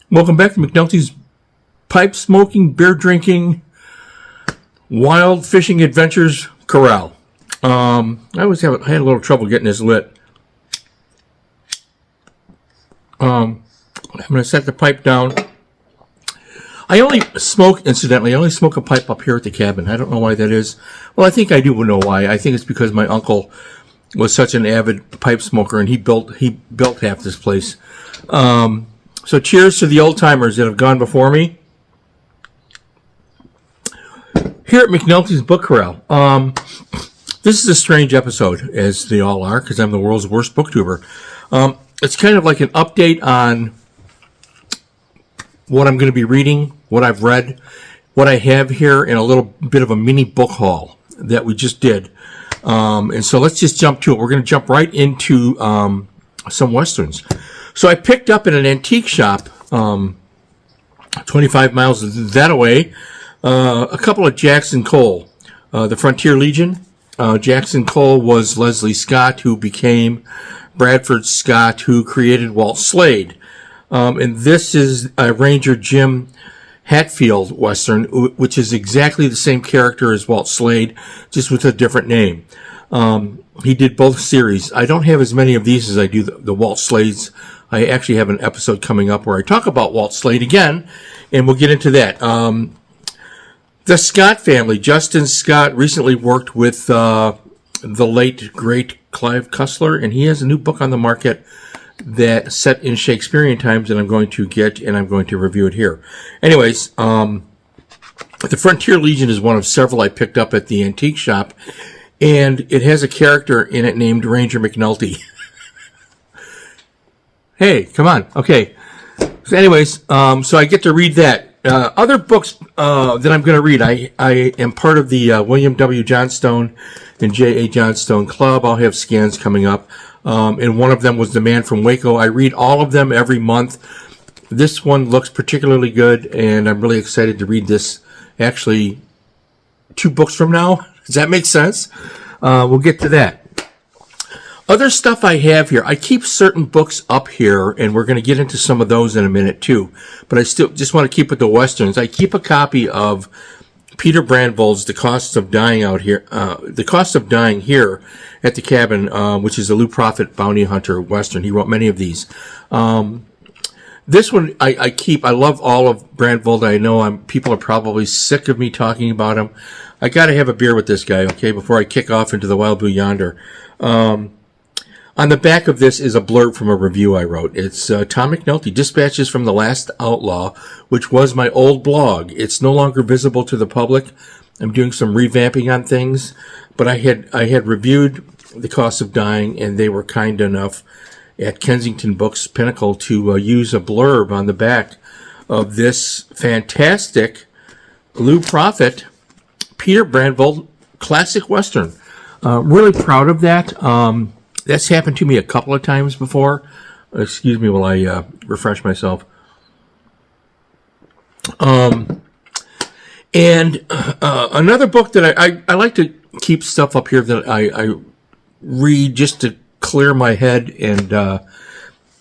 Welcome back to McNulty's Pipe Smoking, Beer Drinking, Wild Fishing Adventures Corral. I had a little trouble getting this lit. I'm going to set the pipe down. I only smoke a pipe up here at the cabin. I don't know why that is. Well, I think I do know why. I think it's because my uncle was such an avid pipe smoker, and he built half this place. So cheers to the old timers that have gone before me. Here at McNulty's Book Corral. This is a strange episode, as they all are, because I'm the world's worst booktuber. It's kind of like an update on what I'm going to be reading, what I've read, what I have here, and a little bit of a mini book haul that we just did. And so let's just jump to it. We're going to jump right into some Westerns. So I picked up in an antique shop, 25 miles that away, a couple of Jackson Cole. The Frontier Legion. Jackson Cole was Leslie Scott, who became Bradford Scott, who created Walt Slade. And this is a Ranger Jim Hatfield Western, which is exactly the same character as Walt Slade, just with a different name. He did both series. I don't have as many of these as I do the Walt Slades. I actually have an episode coming up where I talk about Walt Slade again, and we'll get into that. The Scott family. Justin Scott recently worked with the late, great Clive Cussler, and he has a new book on the market that's set in Shakespearean times that I'm going to get, and I'm going to review it here. Anyways, the Frontier Legion is one of several I picked up at the antique shop, and it has a character in it named Ranger McNulty. Hey, come on. Okay. So anyways, so I get to read that. Other books that I'm going to read, I am part of the William W. Johnstone and J.A. Johnstone Club. I'll have scans coming up. And one of them was The Man from Waco. I read all of them every month. This one looks particularly good, and I'm really excited to read this actually 2 books from now. Does that make sense? We'll get to that. Other stuff I have here, I keep certain books up here, and we're going to get into some of those in a minute too. But I still just want to keep with the Westerns. I keep a copy of Peter Brandvold's The Cost of Dying out here, The Cost of Dying here at the cabin, which is a Lou Prophet bounty hunter Western. He wrote many of these. This one I keep. I love all of Brandvold. I know people are probably sick of me talking about him. I got to have a beer with this guy, okay, before I kick off into the Wild Blue Yonder. On the back of this is a blurb from a review I wrote. It's Tom McNulty, Dispatches from the Last Outlaw, which was my old blog. It's no longer visible to the public. I'm doing some revamping on things, but I had reviewed The Cost of Dying, and they were kind enough at Kensington Books Pinnacle to use a blurb on the back of this fantastic Lou Prophet, Peter Brandvold classic Western. Really proud of that. That's happened to me a couple of times before. Excuse me while I refresh myself. And another book that I like to keep stuff up here that I read just to clear my head and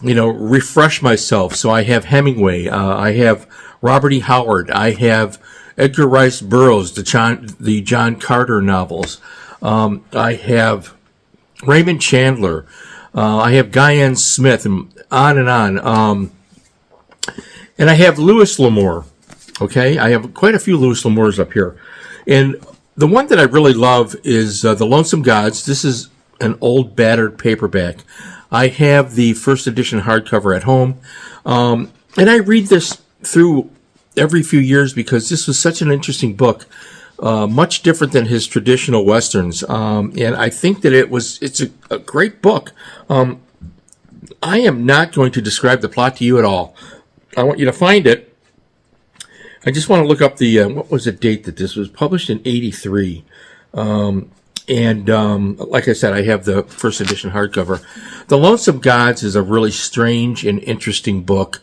refresh myself. So I have Hemingway. I have Robert E. Howard. I have Edgar Rice Burroughs, the John Carter novels. I have Raymond Chandler. I have Guy N. Smith, and on and on. And I have Louis L'Amour. Okay, I have quite a few Louis L'Amours up here. And the one that I really love is The Lonesome Gods. This is an old battered paperback. I have the first edition hardcover at home. And I read this through every few years because this was such an interesting book. Much different than his traditional Westerns. And I think that it's a great book. I am not going to describe the plot to you at all. I want you to find it. I just want to look up what was the date that this was published in 83. Like I said, I have the first edition hardcover. The Lonesome Gods is a really strange and interesting book.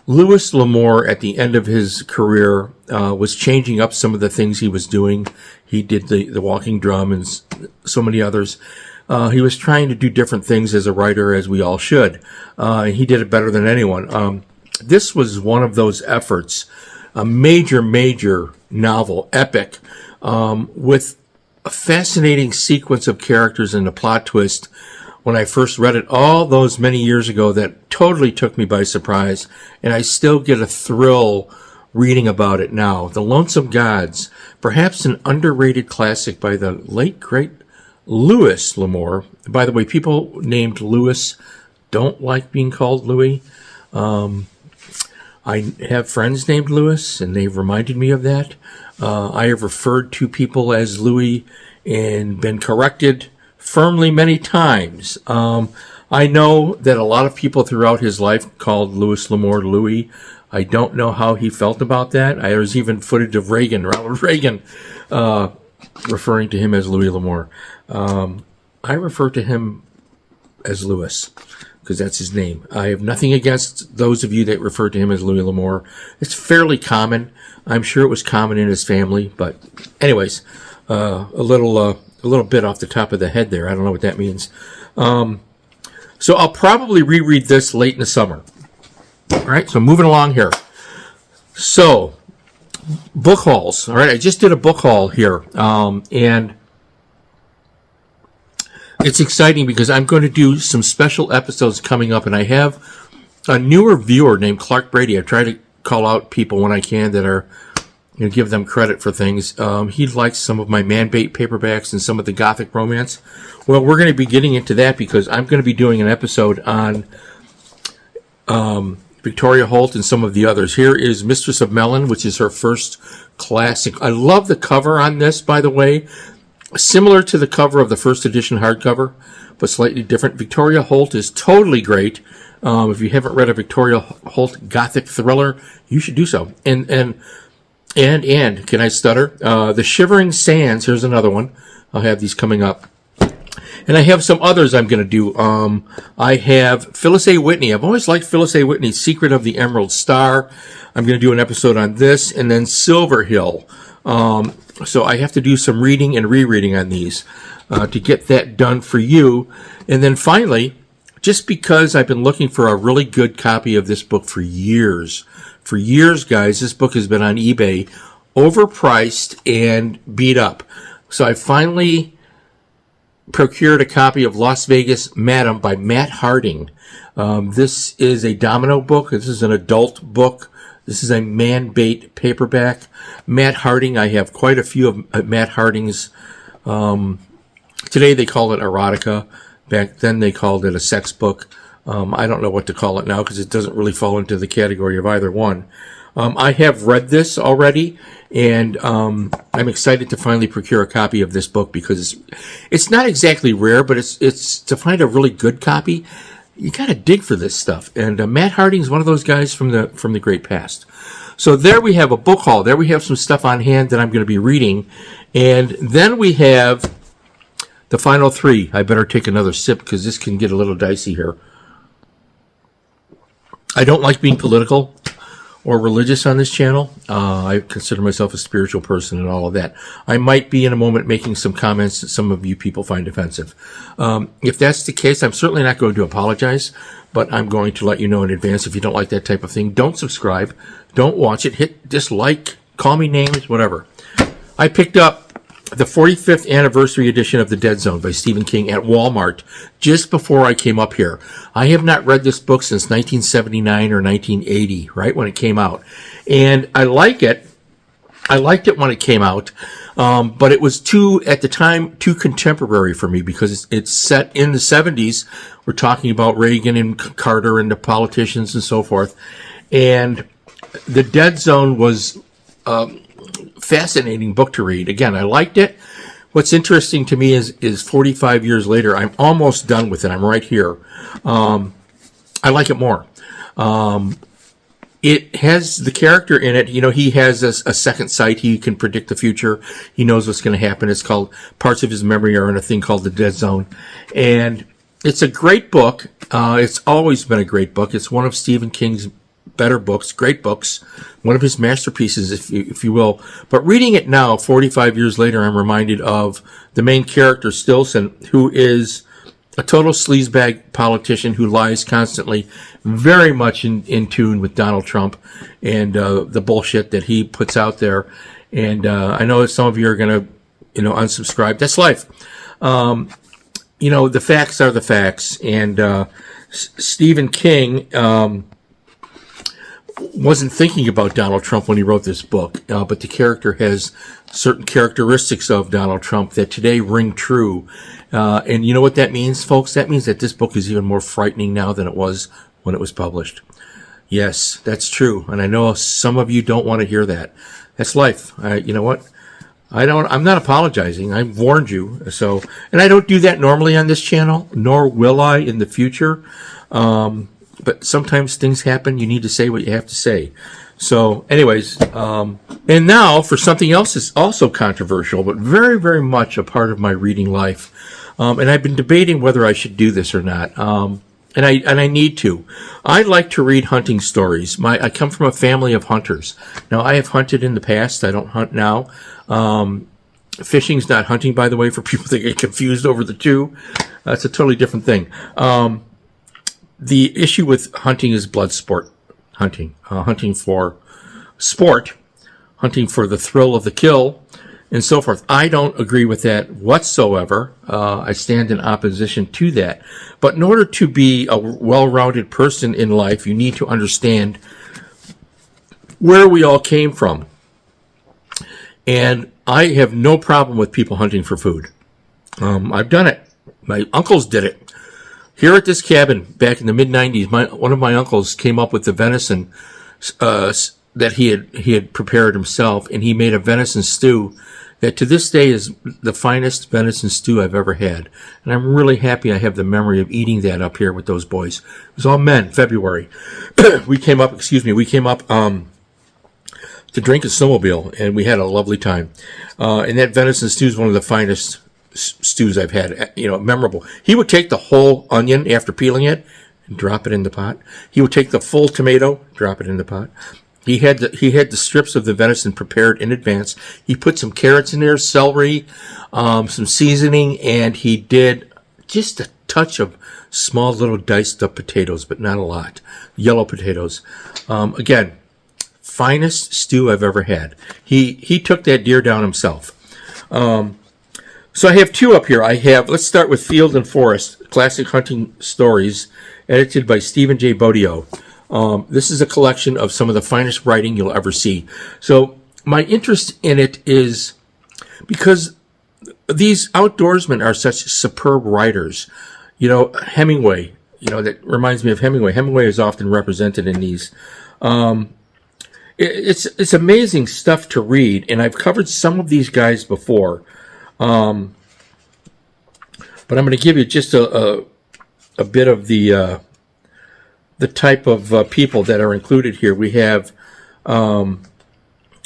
Louis L'Amour, at the end of his career, was changing up some of the things he was doing. He did the Walking Drum and so many others. He was trying to do different things as a writer, as we all should. He did it better than anyone. this was one of those efforts, a major novel, epic, with a fascinating sequence of characters and a plot twist. When I first read it all those many years ago, that totally took me by surprise, and I still get a thrill reading about it now. The Lonesome Gods, perhaps an underrated classic by the late, great Louis L'Amour. By the way, people named Louis don't like being called Louis. I have friends named Louis, and they've reminded me of that. I have referred to people as Louis and been corrected firmly many times. I know that a lot of people throughout his life called Louis L'Amour Louis. I don't know how he felt about that. There was even footage of Ronald Reagan, referring to him as Louis L'Amour. I refer to him as Louis, because that's his name. I have nothing against those of you that refer to him as Louis L'Amour. It's fairly common. I'm sure it was common in his family, but anyways, a little bit off the top of the head there. I don't know what that means. So I'll probably reread this late in the summer. All right, so moving along here. So, book hauls. All right, I just did a book haul here, and it's exciting because I'm going to do some special episodes coming up, and I have a newer viewer named Clark Brady. I try to call out people when I can that are, give them credit for things. He likes some of my man-bait paperbacks and some of the Gothic romance. Well, we're going to be getting into that because I'm going to be doing an episode on Victoria Holt and some of the others. Here is Mistress of Melon, which is her first classic. I love the cover on this, by the way. Similar to the cover of the first edition hardcover, but slightly different. Victoria Holt is totally great. If you haven't read a Victoria Holt Gothic thriller, you should do so. And can I stutter? The Shivering Sands, here's another one. I'll have these coming up. And I have some others I'm going to do. I have Phyllis A. Whitney. I've always liked Phyllis A. Whitney's Secret of the Emerald Star. I'm going to do an episode on this. And then Silver Hill. So I have to do some reading and rereading on these to get that done for you. And then finally, just because I've been looking for a really good copy of this book for years. For years, guys, this book has been on eBay, overpriced and beat up. So I finally procured a copy of Las Vegas Madam by Matt Harding. This is a Domino book. This is an adult book. This is a man-bait paperback. Matt Harding, I have quite a few of Matt Harding's. Today they call it erotica. Back then they called it a sex book. I don't know what to call it now because it doesn't really fall into the category of either one. I have read this already, and I'm excited to finally procure a copy of this book because it's not exactly rare, but it's to find a really good copy. You got to dig for this stuff. And Matt Harding's one of those guys from the great past. So there we have a book haul. There we have some stuff on hand that I'm going to be reading. And then we have the final three. I better take another sip because this can get a little dicey here. I don't like being political or religious on this channel. I consider myself a spiritual person and all of that. I might be in a moment making some comments that some of you people find offensive. If that's the case, I'm certainly not going to apologize, but I'm going to let you know in advance if you don't like that type of thing. Don't subscribe. Don't watch it. Hit dislike. Call me names, whatever. I picked up the 45th anniversary edition of The Dead Zone by Stephen King at Walmart just before I came up here. I have not read this book since 1979 or 1980, right, when it came out. And I like it. I liked it when it came out, but it was at the time, too contemporary for me because it's set in the 70s. We're talking about Reagan and Carter and the politicians and so forth. And The Dead Zone was fascinating book to read. Again, I liked it. What's interesting to me is 45 years later, I'm almost done with it. I'm right here. I like it more. It has the character in it. He has a second sight. He can predict the future. He knows what's going to happen. It's called, parts of his memory are in a thing called The Dead Zone. And it's a great book. It's always been a great book. It's one of Stephen King's better books, great books, one of his masterpieces, if you will. But reading it now, 45 years later, I'm reminded of the main character, Stilson, who is a total sleazebag politician who lies constantly, very much in tune with Donald Trump and the bullshit that he puts out there. And I know that some of you are going to, unsubscribe. That's life. The facts are the facts. And Stephen King wasn't thinking about Donald Trump when he wrote this book, but the character has certain characteristics of Donald Trump that today ring true. And you know what that means, folks? That means that this book is even more frightening now than it was when it was published. Yes, that's true. And I know some of you don't want to hear that. That's life. You know what? I'm not apologizing. I've warned you. So, and I don't do that normally on this channel, nor will I in the future. But sometimes things happen. You need to say what you have to say. So anyways, and now for something else that's also controversial, but very, very much a part of my reading life. And I've been debating whether I should do this or not. And I need to. I like to read hunting stories. I come from a family of hunters. Now, I have hunted in the past. I don't hunt now. Fishing's not hunting, by the way, for people that get confused over the two. It's a totally different thing. The issue with hunting is blood sport hunting. Hunting for sport, hunting for the thrill of the kill, and so forth. I don't agree with that whatsoever. I stand in opposition to that. But in order to be a well-rounded person in life, you need to understand where we all came from. And I have no problem with people hunting for food. I've done it. My uncles did it. Here at this cabin, back in the mid-'90s, one of my uncles came up with the venison that he had prepared himself, and he made a venison stew that to this day is the finest venison stew I've ever had. And I'm really happy I have the memory of eating that up here with those boys. It was all men, February. we came up to drink a snowmobile, and we had a lovely time. And that venison stew is one of the finest stews I've had, memorable. He would take the whole onion after peeling it and drop it in the pot. He would take the full tomato, drop it in the pot. He had the strips of the venison prepared in advance. He put some carrots in there, celery, some seasoning, and he did just a touch of small little diced up potatoes, but not a lot. Yellow potatoes. Again, finest stew I've ever had. He took that deer down himself. So I have two up here. Let's start with Field and Forest, Classic Hunting Stories, edited by Stephen J. Bodio. This is a collection of some of the finest writing you'll ever see. So my interest in it is because these outdoorsmen are such superb writers. Hemingway, that reminds me of Hemingway. Hemingway is often represented in these. It's amazing stuff to read, and I've covered some of these guys before. But I'm going to give you just a bit of the type of people that are included here. We have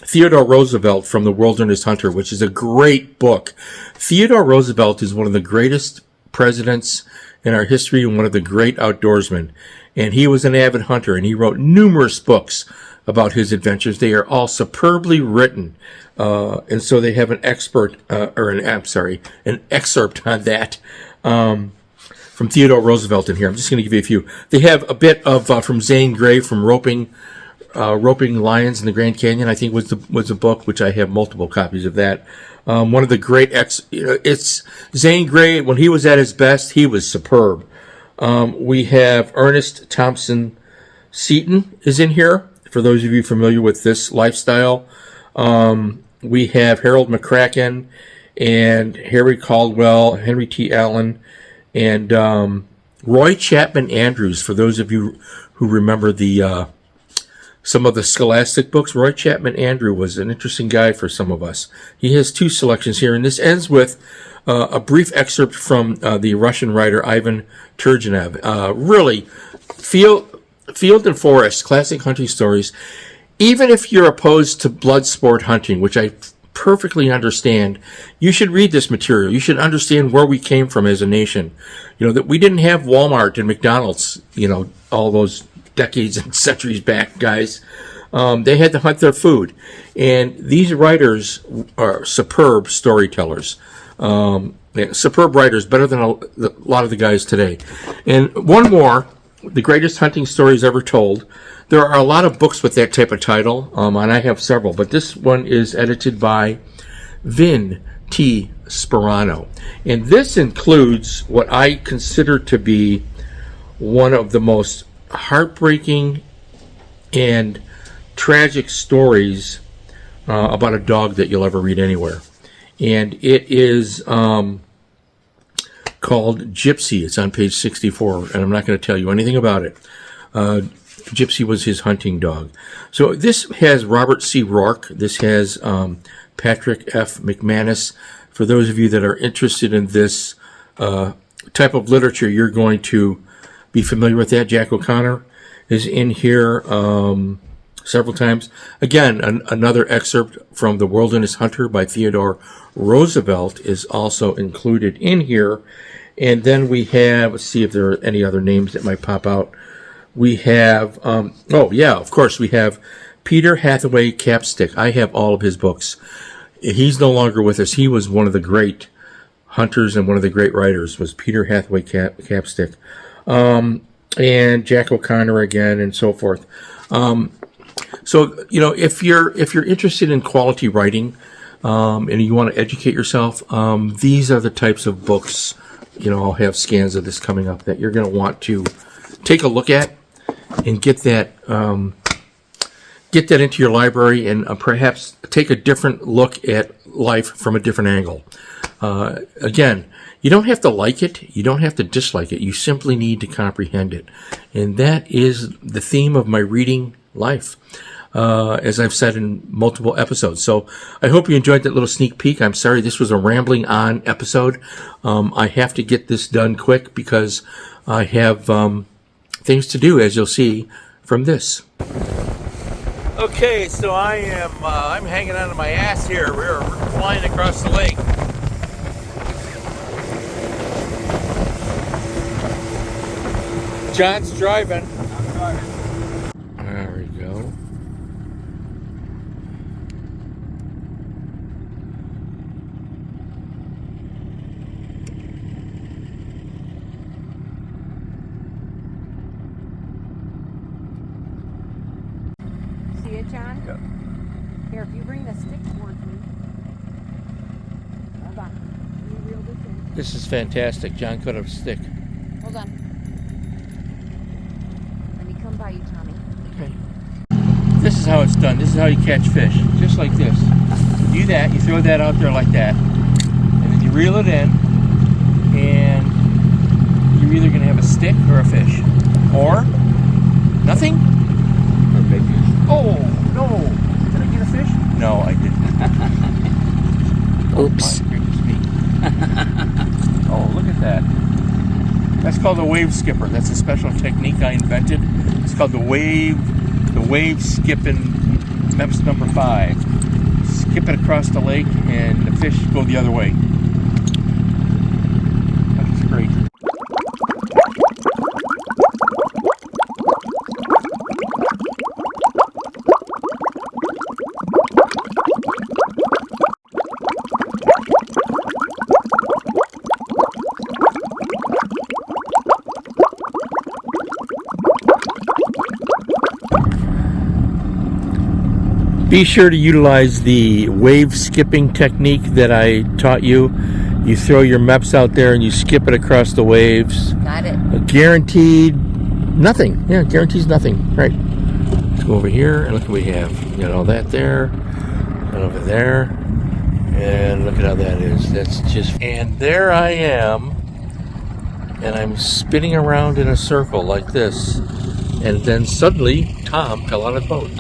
Theodore Roosevelt from The Wilderness Hunter, which is a great book. Theodore Roosevelt is one of the greatest presidents in our history and one of the great outdoorsmen. And he was an avid hunter, and he wrote numerous books about his adventures. They are all superbly written. And so they have an excerpt on that from Theodore Roosevelt in here. I'm just going to give you a few. They have a bit of from Zane Grey from roping lions in the Grand Canyon. I think was a book which I have multiple copies of that. One of the great it's Zane Grey when he was at his best. He was superb. We have Ernest Thompson Seton is in here. For those of you familiar with this lifestyle. We have Harold McCracken and Harry Caldwell, Henry T. Allen, and Roy Chapman Andrews. For those of you who remember some of the Scholastic books, Roy Chapman Andrews was an interesting guy for some of us. He has two selections here, and this ends with a brief excerpt from the Russian writer Ivan Turgenev. Really, Field and Forest, Classic Hunting Stories. Even if you're opposed to blood sport hunting, which I perfectly understand, you should read this material. You should understand where we came from as a nation. That we didn't have Walmart and McDonald's, all those decades and centuries back, guys. They had to hunt their food. And these writers are superb storytellers. Superb writers, better than a lot of the guys today. And one more, the greatest hunting stories ever told. There are a lot of books with that type of title, and I have several, but this one is edited by Vin T. Sperano. And this includes what I consider to be one of the most heartbreaking and tragic stories about a dog that you'll ever read anywhere. And it is called Gypsy. It's on page 64, and I'm not going to tell you anything about it. Gypsy was his hunting dog. So this has Robert C. Rourke. This has Patrick F. McManus. For those of you that are interested in this type of literature, you're going to be familiar with that. Jack O'Connor is in here several times. Again, another excerpt from The Wilderness Hunter by Theodore Roosevelt is also included in here. And then we have, let's see if there are any other names that might pop out. We have, of course, we have Peter Hathaway Capstick. I have all of his books. He's no longer with us. He was one of the great hunters and one of the great writers, was Peter Hathaway Capstick. And Jack O'Connor again, and so forth. So, if you're interested in quality writing, and you want to educate yourself, these are the types of books, I'll have scans of this coming up that you're going to want to take a look at and get that into your library, and perhaps take a different look at life from a different angle. Again, you don't have to like it. You don't have to dislike it. You simply need to comprehend it. And that is the theme of my reading life, as I've said in multiple episodes. So I hope you enjoyed that little sneak peek. I'm sorry this was a rambling on episode. I have to get this done quick because I have things to do, as you'll see from this. Okay, so I'm hanging out of my ass here. We're flying across the lake. John's driving. I'm driving. There we go. See it, John? Yep. Here, if you bring the stick towards me. Hold on. Let me reel this in. This is fantastic. John could have stick. Hold on. Let me come by you, Tommy. Okay. This is how it's done. This is how you catch fish. Just like this. You do that, you throw that out there like that, and then you reel it in, and you're either going to have a stick or a fish. Or nothing. Or a big fish. Oh, no. Did I get a fish? No, I didn't. Oops. Oh, my goodness me. Oh, look at that. That's called a wave skipper. That's a special technique I invented. It's called the wave skipping MEPS number 5. Skip it across the lake and the fish go the other way. That's great. Be sure to utilize the wave skipping technique that I taught you. You throw your MEPS out there and you skip it across the waves. Got it. Guaranteed nothing. Yeah, guarantees nothing. Right. Let's go over here and look what we have. We got all that there and over there. And look at how that is. That's just... And there I am. And I'm spinning around in a circle like this. And then suddenly, Tom fell out of the boat.